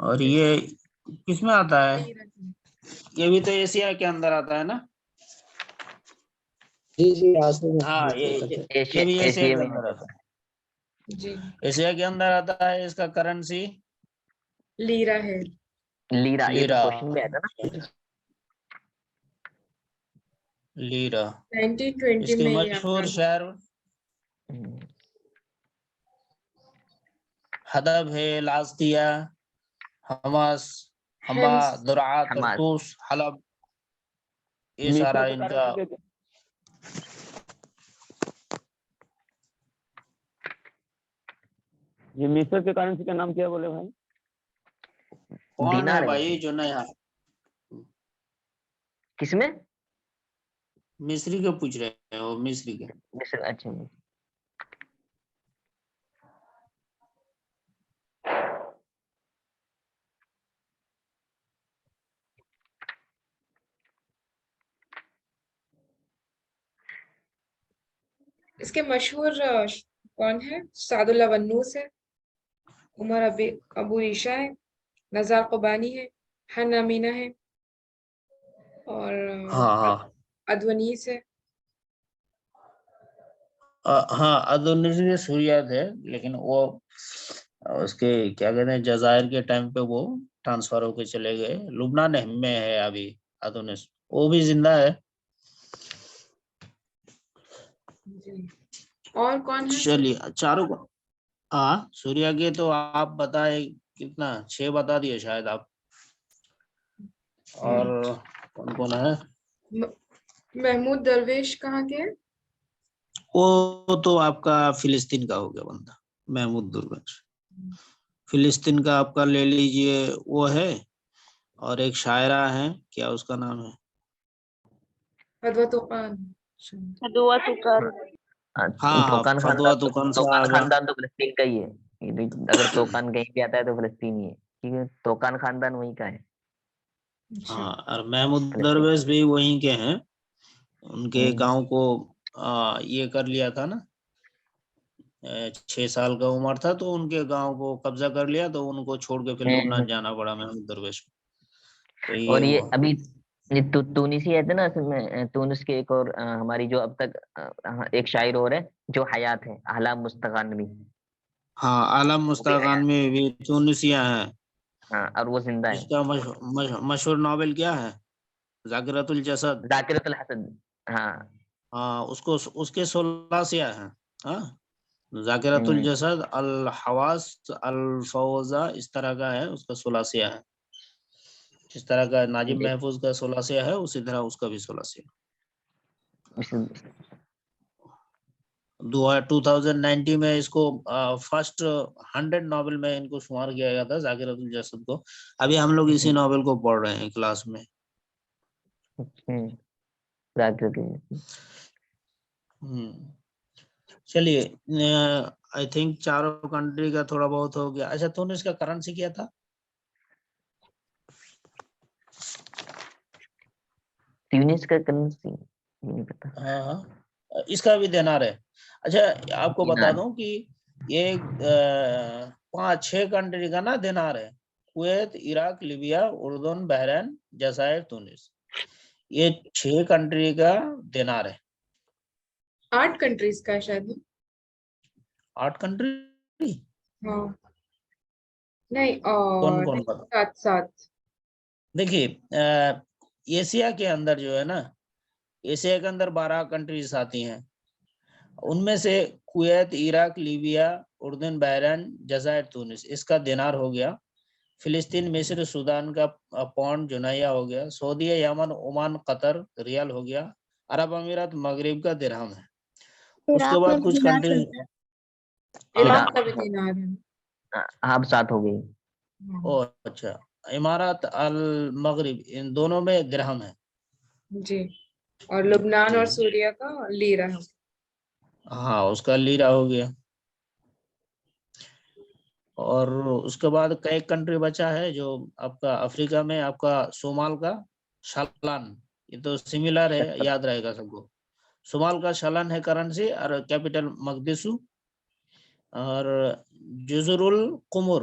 اور یہ کس میں آتا ہے؟ لیرا ہے۔ یہ بھی تو ایشیا کے اندر آتا ہے نا؟ جی جی آتے ہیں ہاں یہ بھی ایشیا ایشیا کے میں اندر آتا ہے، جی ایشیا کے اندر آتا ہے۔ اس کا کرنسی لیرا ہے۔ لیرا، یہ تو لیرا، کوشچن میں آیا تھا نا۔ لیرا۔ 1920 اس کے میں یہ مشہور آزاد شہر حدب ہے، لازقیہ، حماس، حما، ہیمس درعا، حماس۔ طرطوس، حلب، یہ مصر سارا کا ان کا۔ کرنسی کیا کیا؟ یہ مصر کے کرنسی کا نام کیا بولے بھائی؟ کون ہے دینار ہے بھائی مصر۔ جو نیا کس میں؟ مصری کے پوچھ رہے ہو؟ مصری کے مصر، اچھا۔ اس کے مشہور کون ہے؟ سعد اللہ ونوس ہے، عمر ابو عیشا ہے، نزار قبانی ہے، حن امینہ ہے، اور ہاں ہاں ادونیس ہے۔ ہاں ادونیسی سوریات ہے، لیکن وہ اس کے کیا کہتے ہیں جزائر کے ٹائم پہ وہ ٹرانسفر ہو کے چلے گئے، لبنان میں ہے ابھی ادونیس، وہ بھی زندہ ہے۔ جی اور کون ہے؟ چلیے چاروں کو، ہاں سوریا کے تو آپ بتائے کتنا 6 بتا دیے شاید آپ، اور کون کون ہے؟ محمود درویش کہاں کے ہیں؟ وہ تو آپ کا فلسطین کا ہو گیا بندہ، محمود درویش فلسطین کا آپ کا لے لیجئے وہ ہے، اور ایک شاعرہ ہے، کیا اس کا نام ہے؟ فدوہ طوقان۔ ہاں ہاں توکان فتویٰ خاندان تو توکان توکان صاحب۔ خاندان تو فلسطین کا ہی ہے۔ یہ بھی اگر توکان کہیں بھی آتا ہے تو فلسطین ہی ہے، ٹھیک ہے، توکان خاندان وہیں کا ہے، اچھا ہاں اور محمود فلسطین۔ درویش بھی وہیں کے ہیں، ان کے ہوں، گاؤں کو یہ کر لیا تھا نا، 6 سال کا عمر تھا تو ان کے گاؤں کو قبضہ کر لیا، تو ان کو چھوڑ کے پھر لبنان جانا پڑا محمود درویش کو، تو اور یہ یہ ہوا۔ ابھی یہ تونسی ہے نا، اصل میں تونس کے ایک اور ہماری جو اب تک ایک شاعر اور ہے جو حیات ہے، احلام مستغانوی، ہاں عالم وہ بھی مستغان حیات، میں بھی تونسیہ ہیں۔ ہاں، اور وہ زندہ ہے۔ اس کا مشہور ناول کیا ہے؟ ذاکرۃ الجسد۔ ذاکرۃ الحسد، ہاں۔ ہاں اس کے 16 سیاہ ہیں، ہاں ذاکرۃ ہوں، الجسد، الحواس، الفوزہ، اس طرح کا ہے، اس کا 16 سیاہ ہے، اس طرح کا ناجم جی، محفوظ کا 16 سیاہ ہے، اسی طرح اس کا بھی 16 سیاہ۔ 2019 میں اس کو فرسٹ 100 ناول میں ان کو شمار کیا گیا تھا، ذاکرۃ الجسد کو۔ ابھی ہم لوگ اسی ناول کو پڑھ رہے ہیں کلاس میں۔ ذاکرۃ الحسد۔ چلیے آئی تھنک چاروں کنٹری کا تھوڑا بہت ہو گیا۔ اچھا تونس کا کرنسی کیا تھا؟ تیونس کا کرنسی نہیں پتا۔ ہاں ہاں اس کا بھی دینار ہے۔ اچھا آپ کو بتا دینار، دوں کہ یہ 5-6 کنٹری کا نا دینار ہے، کویت، عراق، لیبیا، اردن، بحرین، جزائر، تونس، یہ 6 کنٹری کا دینار ہے۔ 8 کنٹریز کا ہے شاید۔ 8 کنٹری؟ ہاں نہیں، کون اور کون بتا؟ 7 دیکھیے ایشیا کے اندر جو ہے نا، ایشیا کے اندر 12 کنٹریز آتی ہیں، ان میں سے کویت، عراق، لیبیا، اردن، بحرین، جزائر، تونس، اس کا دینار ہو گیا۔ فلسطین، مصر، سودان کا پاؤنڈ، جنیہ ہو گیا۔ سعودیہ، یمن، عمان، قطر، ریال ہو گیا۔ عرب امارات مغرب کا درہم ہے۔ اس کے بعد کچھ کنٹری، عراق کا بھی دینار ہے۔ ہاں 7 ہو گئی۔ او اچھا، امارات، المغرب، ان دونوں میں درہم ہے۔ جی اور لبنان جی اور سوریہ کا لیرا ہے۔ ہاں اس کا لیرا ہو گیا۔ اور اس کے بعد کئی کنٹری بچا ہے جو آپ کا افریقہ میں، آپ کا صومال کا شلن، یہ تو سملر ہے، یاد رہے گا سب کو۔ صومال کا شلن ہے کرنسی، اور کیپٹل مقدسو، اور جزر القمر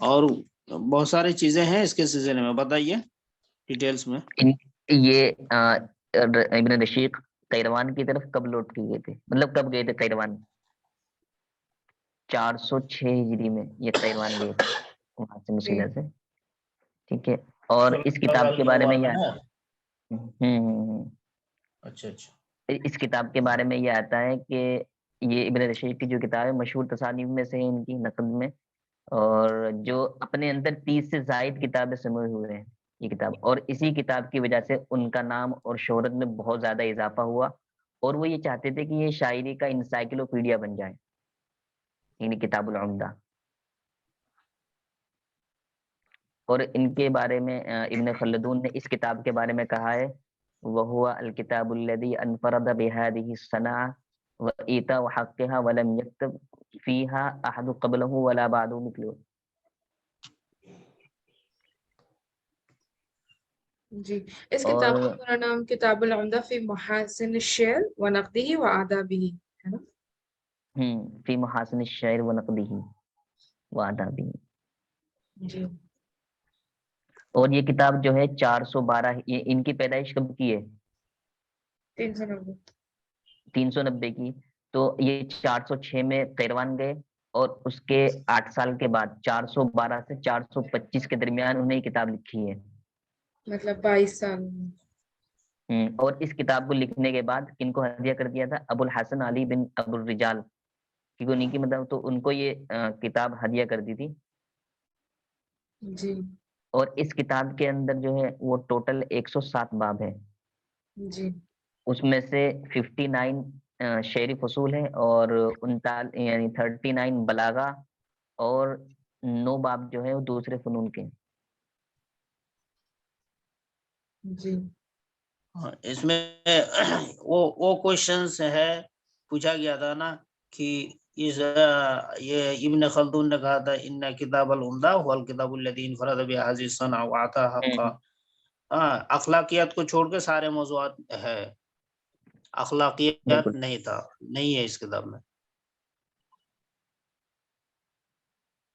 اور بہت ساری چیزیں ہیں اس کے سلسلے میں، بتائیے ڈیٹیلس میں۔ یہ ابن رشیق قیروان کی طرف کب لوٹ کے گئے تھے، مطلب کب گئے تھے قیروان؟ 406 ہجری میں یہ قیروان گئے تھے وہاں سے مسیلہ سے، ٹھیک ہے۔ اور اس کتاب کے بارے میں اچھا اچھا اس کتاب کے بارے میں یہ آتا ہے کہ یہ ابن رشید کی جو کتاب ہے مشہور تصانیف میں سے ہے ان کی نقد میں، اور جو اپنے اندر 30 سے زائد کتابیں سموئے ہوئے ہیں یہ کتاب، اور اسی کتاب کی وجہ سے ان کا نام اور شہرت میں بہت زیادہ اضافہ ہوا، اور وہ یہ چاہتے تھے کہ یہ شاعری کا انسائکلوپیڈیا بن جائے، یعنی کتاب العمدہ۔ اور ان کے بارے میں ابن خلدون نے اس کتاب کے بارے میں کہا ہے وَهُوَ الْكِتَابُ الَّذِي أَنْفَرَدَ بِهَذِهِ الصَّنَاعَةِ وَإِيتَاءُ حَقِّهَا وَلَمْ يَكْتُبْ فِيهَا أَحَدٌ قَبْلَهُ وَلَا بَعْدَهُ مِثْلُهُ۔ جی، اس کتاب کا پورا نام کتاب العمدہ فی محاسن الشعر ونقدہ وآدابہ ہے نا؟ فی محاسن الشعر ونقدہ وآدابہ۔ جی، اور یہ کتاب جو ہے 412، یہ ان کی پیدائش کب کی ہے؟ 390 390 کی، تو یہ 406 میں قیروان گئے، اور اس کے 8 سال کے بعد 412 سے 425 کے درمیان انہیں یہ کتاب لکھی ہے، مطلب 22 سال۔ اور اس کتاب کو لکھنے کے بعد ان کو ہدیہ کر دیا تھا ابو الحسن علی بن ابو الرجال، کیونکہ انہیں کی مطلب تو ان کو یہ کتاب ہدیہ کر دی تھی۔ جی اور اس کتاب کے اندر جو ہے وہ ٹوٹل 107 باب ہے، جی اس میں سے 59 شعری فصول ہے، اور 39 بلاغہ، اور 9 باب جو ہے وہ دوسرے فنون کے۔ جی اس میں وہ کوشچنس ہے پوچھا گیا تھا نا کہ یہ ابن خلدون نے کہا تھا ان کتاب العمدہ هو الکتاب الذی انفرد بهذه الصنعة وآتى حقا، اخلاقیات کو چھوڑ کے سارے موضوعات ہے، اخلاقیات نہیں ہے اس کتاب میں۔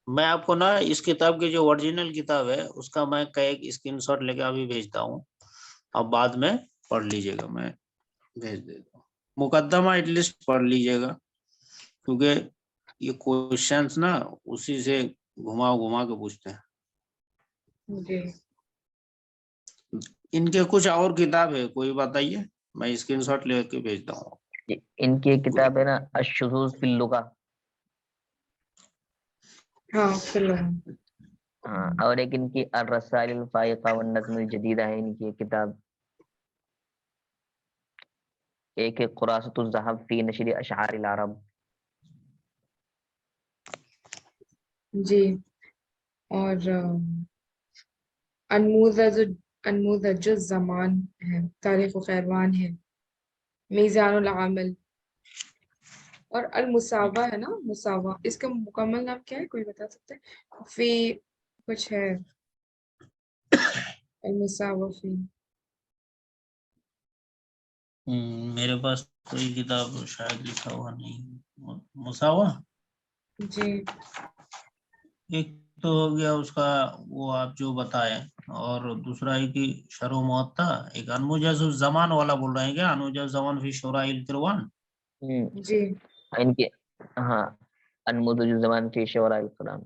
میں آپ کو نا اس کتاب کی جو اوریجنل کتاب ہے اس کا میں ایک اسکرین شاٹ لے کے ابھی بھیجتا ہوں، اب بعد میں پڑھ لیجئے گا، میں بھیج دیتا ہوں، مقدمہ ایٹ لیسٹ پڑھ لیجئے گا، کیونکہ یہ کوشچنس نا اسی سے گھما کے پوچھتے ہیں۔ جی ان کے کچھ اور کتاب ہے کوئی بتائیے، میں اسکرین شاٹ لے کے بھیجتا ہوں۔ ان کی ایک کتاب ہے نا الشذوذ فی اللغہ، ہاں فی ہاں، اور ایک ان کی الرسائل الفائقہ والنظم الجدیدہ ہے ان کی ایک کتاب، ایک ہے خلاصۃ الذہب فی نشر اشعار العرب۔ جی، اور انموذج الزمان ہے، تاریخ و خیروان ہے، میزان العمل، اور المساوا ہے نا، مساوا، اس کا مکمل نام کیا ہے کوئی بتا سکتے ہیں؟ فی کچھ ہے، المساوا فی، میرے پاس کوئی کتاب شاید لکھا ہوا نہیں، مساوا جی ایک تو ہو گیا اس کا وہ آپ جو بتائے، اور دوسرا ہے کہ شرح معطا، ایک انموجز الزمان والا بول رہے ہیں کیا، انموجز الزمان فی شورا القروان؟ جی ان کے ہاں انموذج الزمان فی شعراء القرآن،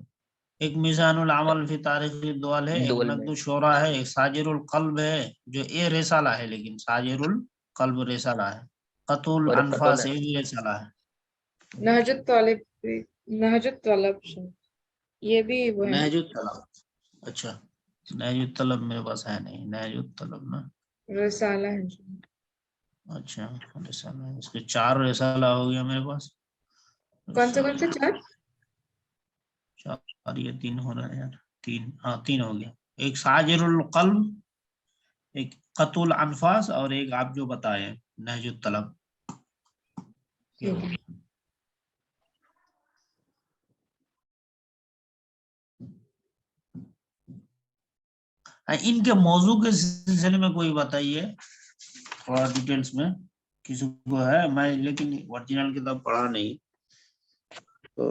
ایک میزان العمل فی تاریخ الدول ہے، ایک دول میں نقد الشورا ہے، ایک ساجر القلب ہے جو اے رسالہ ہے، لیکن ساجر القلب رسالہ ہے، قطع اور الانفاس یہ بھی رسالہ ہے، نہج الطلب یہ بھی وہ ہے، نہج الطلب، اچھا نہج الطلب میرے پاس ہے نہیں، نہج الطلب نا، رسالہ ہے جو۔ اچھا رسالہ ہے، اس کے 4 رسالہ ہو گیا میرے پاس، کون سے 4؟ 4 یہ 3 ہو رہا ہے یار، 3 ہاں 3 ہو گیا، ایک ساجر القلب، ایک قطع الانفاس، اور ایک آپ جو بتائے نہج الطلب، یہ ہو گیا۔ ان کے موضوع کے سلسلے میں کوئی بتائیے تھوڑا ڈیٹیلز میں، کسی کو ہے، میں لیکن اوریجنل کتاب پڑھا نہیں تو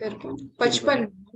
55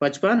55।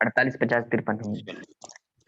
48, 50, 53।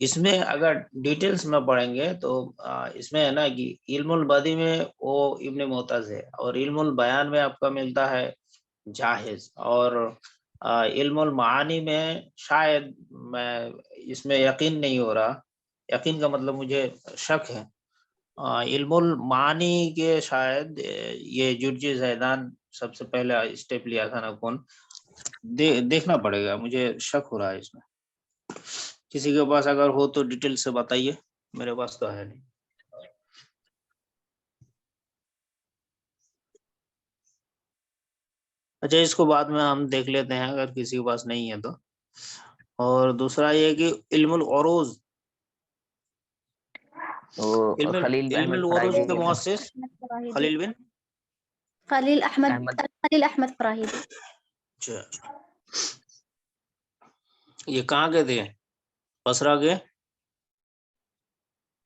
اس میں اگر ڈیٹیلز میں پڑھیں گے تو اس میں ہے نا کہ علم البدی میں وہ ابن معتز ہے، اور علم البیان میں آپ کا ملتا ہے جاہز، اور علم المعانی میں شاید میں اس میں یقین نہیں ہو رہا، یقین کا مطلب مجھے شک ہے، علم المعانی کے شاید یہ جرجی زیدان سب سے پہلے اسٹیپ لیا تھا نا کون، دیکھنا پڑے گا، مجھے شک ہو رہا ہے اس میں، کسی کے پاس اگر ہو تو ڈیٹیل سے بتائیے، میرے پاس تو ہے نہیں۔ اچھا اس کو بعد میں ہم دیکھ لیتے ہیں اگر کسی کے پاس نہیں ہے تو۔ اور دوسرا یہ کہ علم العروض، تو خلیل علم احمد العروض فراہیدی کے کے پاس مؤسس خلیل بن خلیل احمد خلیل احمد فراہیدی۔ اچھا یہ کہاں کے تھے؟ بصرہ کے؟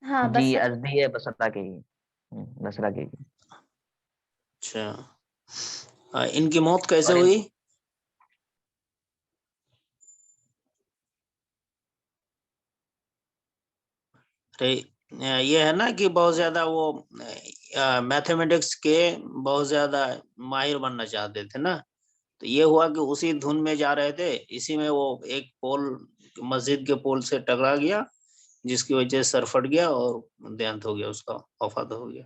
ہاں جی بس ازدی ہے بصرہ کے ہی، بصرہ کے ہی۔ اچھا ان کی موت کیسے اور ہوئی؟ یہ ہے نا کہ بہت زیادہ وہ میتھمیٹکس کے بہت زیادہ ماہر بننا چاہتے تھے نا، تو یہ ہوا کہ اسی دھن میں جا رہے تھے، اسی میں وہ ایک پول مسجد کے پول سے ٹکرا گیا، جس کی وجہ سے سر پھٹ گیا اور دیانت ہو گیا، اس کا وفات ہو گیا۔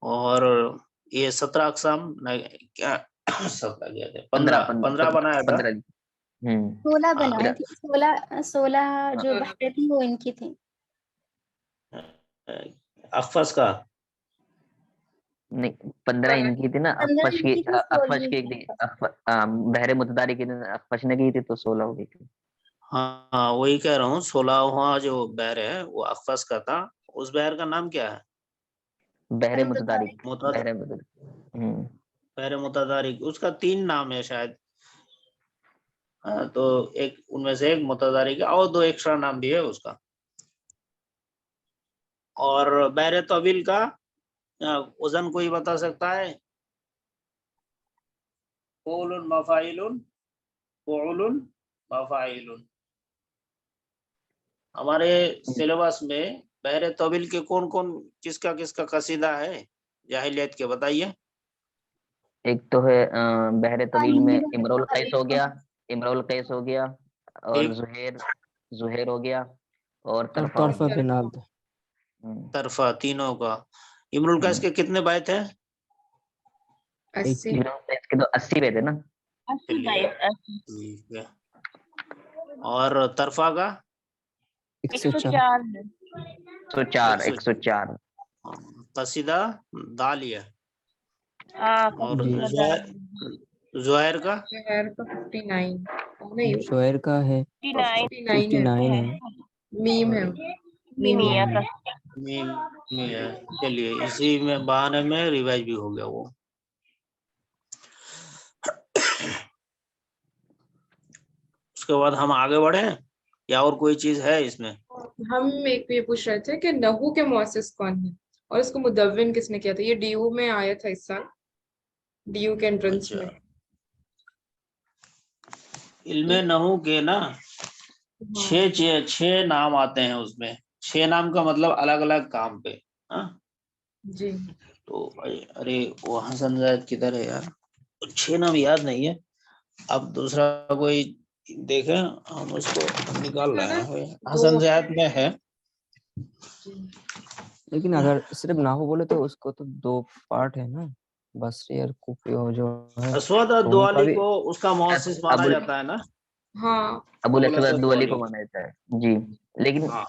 اور یہ 17 اقسام کیا 15 بنایا تھا۔ 16 پھر بنائے تھے، 16 جو بحریں تھیں وہ ان کی تھیں۔ اخفش کا نہیں 15 ان کی تھی نا، 15 اخفش ان کی کی تھی، 16 ایک تھی بحر متداری کی اخفش نے کی تھی تو 16 ہو گئی تھی۔ ہاں وہی کہہ رہا ہوں، 16واں جو بحر ہے وہ اخفش کا تھا، اس بحر کا نام کیا ہے؟ بحر متدارک، بحر متدارک، اس کا 3 نام ہے شاید، تو ایک ان میں سے ایک متدارک ہے، اور 2 ایکسٹرا نام بھی ہے اس کا۔ اور بحر طویل کا وزن کوئی بتا سکتا ہے؟ فعول مفاعل فعول مفاعل۔ ہمارے سلیبس میں بحر طویل کے کون کس کا قصیدہ ہے جاہلیت کے، بتائیے۔ ایک تو ہے بحر طویل میں امرؤ القیس ہو گیا، امرؤ القیس ہو گیا، اور زہیر ہو گیا، اور طرفہ ہو طرفہ گیا۔ بن عبد، طرفہ، تینوں کا۔ امرؤ القیس کے کتنے بیت ہیں؟ 80 امرؤ القیس کے تو 80 پہ تھے نا۔ ٹھیک ہے۔ اور طرفہ کا 104 104 قصیدہ دالیہ۔ اور جی زہیر کا شہر کا 59 نہیں شعیر کا ہے 59 ہے، 59 ہے۔ میم ہے، میم ہے۔ چلیے اسی میں بہانے میں ریوائز بھی ہو گیا وہ۔ اس کے بعد ہم آگے بڑھیں یا اور کوئی چیز ہے اس میں؟ ہم ایک یہ پوچھ رہے تھے کہ نحو کے مؤسس کون ہے اور اس کو مدون کس نے کیا تھا؟ یہ ڈی یو میں آیا تھا اس سال، ڈی یو کے انٹرنس اچھا میں۔ علم نحو کے نا ہاں 6 نام آتے ہیں اس میں، 6 نام کا مطلب الگ الگ کام پہ۔ جی تو ارے وہ حسن زید کدھر ہے یار، 6 نام یاد نہیں ہے، اب دوسرا کوئی دیکھیں، ہم اس کو نکال رہے ہیں، حسن زید میں ہے۔ لیکن اگر صرف نحو بولے تو اس کو تو 2 پارٹ ہے نا، بصری اور کوفی جو ہے اسود تو ان کا الدوالی بھی کو اس کا مؤسس مانا جاتا ہے نا، ہاں، ابو ابو الاسود الاسود الدؤلی کو الدؤلی۔ مانا جاتا ہے جی، لیکن ہاں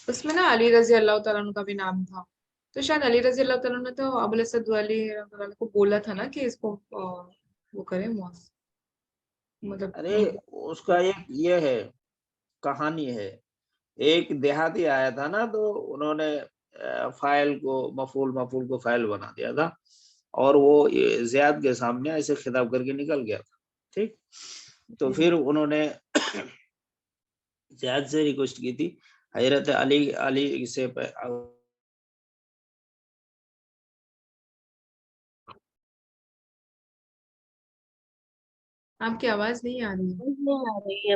اس میں نا علی رضی اللہ تعالیٰ عنہ کا بھی نام تھا، تو شاید علی رضی اللہ تعالیٰ نے تو ابو الاسود علی کو بولا تھا نا کہ اس کو وہ کرے مطلب ارے اس کا ایک یہ ہے کہانی ہے، ایک دیہاتی آیا تھا نا تو انہوں نے فائل کو مفعول کو فائل بنا دیا تھا، اور وہ زیاد کے سامنے ایسے خطاب کر کے نکل گیا تھا، ٹھیک، تو پھر انہوں نے زیاد سے ریکویسٹ کی تھی حضرت علی سے آپ کی آواز نہیں آ رہی ہے۔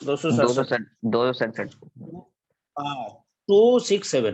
267